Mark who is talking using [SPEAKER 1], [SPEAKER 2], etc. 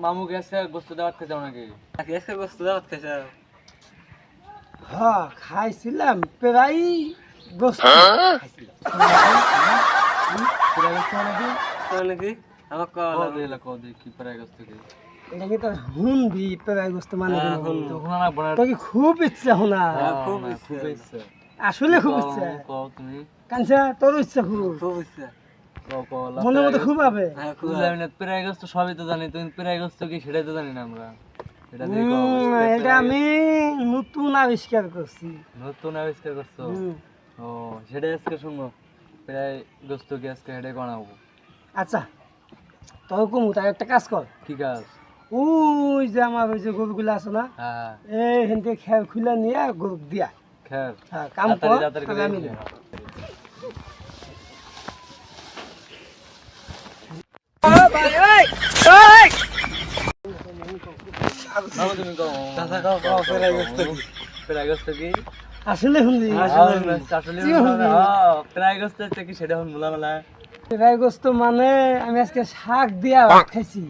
[SPEAKER 1] মামু গেছে গোস্ত দাওয়াত খেতে নাকি
[SPEAKER 2] আজকে গোস্ত দাওয়াত খাইছো?
[SPEAKER 3] হ্যাঁ খাইছিলাম প্রায় গোস্ত খাইছিলাম।
[SPEAKER 1] প্রায় গোস্ত নাকি
[SPEAKER 2] নাকি আমাকে
[SPEAKER 1] দিলা কও দে কি প্রায় গোস্ত কি
[SPEAKER 3] এটা কি তোর হুন্দি প্রায় গোস্ত মানে
[SPEAKER 2] হ্যাঁ,
[SPEAKER 3] কেন?
[SPEAKER 2] হুন্দি।
[SPEAKER 1] তো শোনা না বড়
[SPEAKER 3] তোর কি খুব ইচ্ছা শোনা?
[SPEAKER 2] খুব
[SPEAKER 1] খুব
[SPEAKER 2] ইচ্ছা।
[SPEAKER 1] ইচ্ছা
[SPEAKER 3] আসলে খুব ইচ্ছা
[SPEAKER 1] কও তুমি
[SPEAKER 3] কাঞ্চা তোর ইচ্ছা খুব
[SPEAKER 2] খুব ইচ্ছা।
[SPEAKER 1] কও কও
[SPEAKER 3] মনের মধ্যে খুব হবে।
[SPEAKER 2] হ্যাঁ খুব
[SPEAKER 1] বুঝলাম না প্রায় গোস্ত সবই তো জানি তুমি প্রায় গোস্ত কি সেটাই তো জানি না আমরা এটা দিয়ে কও
[SPEAKER 3] এটা আমি নতুন আবিষ্কার করছি।
[SPEAKER 1] নতুন আবিষ্কার করছো
[SPEAKER 3] হুম।
[SPEAKER 1] ও সেটাই আজকে শুনবো প্রায় গোস্ত কি আজকে সেটাই বানাবো
[SPEAKER 3] আচ্ছা তোর কমু তার একটা কাজ কর,
[SPEAKER 1] কি কাজ
[SPEAKER 3] ওই যে আমার ওই যে গরুগুলো আছে না,
[SPEAKER 1] হ্যাঁ
[SPEAKER 3] এই হেনতে খেয়াল খুলে নিয়ে গরু দিয়া
[SPEAKER 1] খের
[SPEAKER 3] হ্যাঁ কাম কর
[SPEAKER 1] তাড়াতাড়ি
[SPEAKER 3] তাহলে আমি
[SPEAKER 1] করে মামু তুমি কও
[SPEAKER 2] চাচা কও, কও, প্রায় গোস্ত কি?
[SPEAKER 1] প্রায় গোস্ত কি
[SPEAKER 3] আসলে শুনলি
[SPEAKER 1] আসলে প্রায় গোস্ত হচ্ছে কি সেটা হল মুলা মেলা
[SPEAKER 3] প্রায় গোস্ত মানে আমি আজকে শাক দিয়া ভাত খাইছি।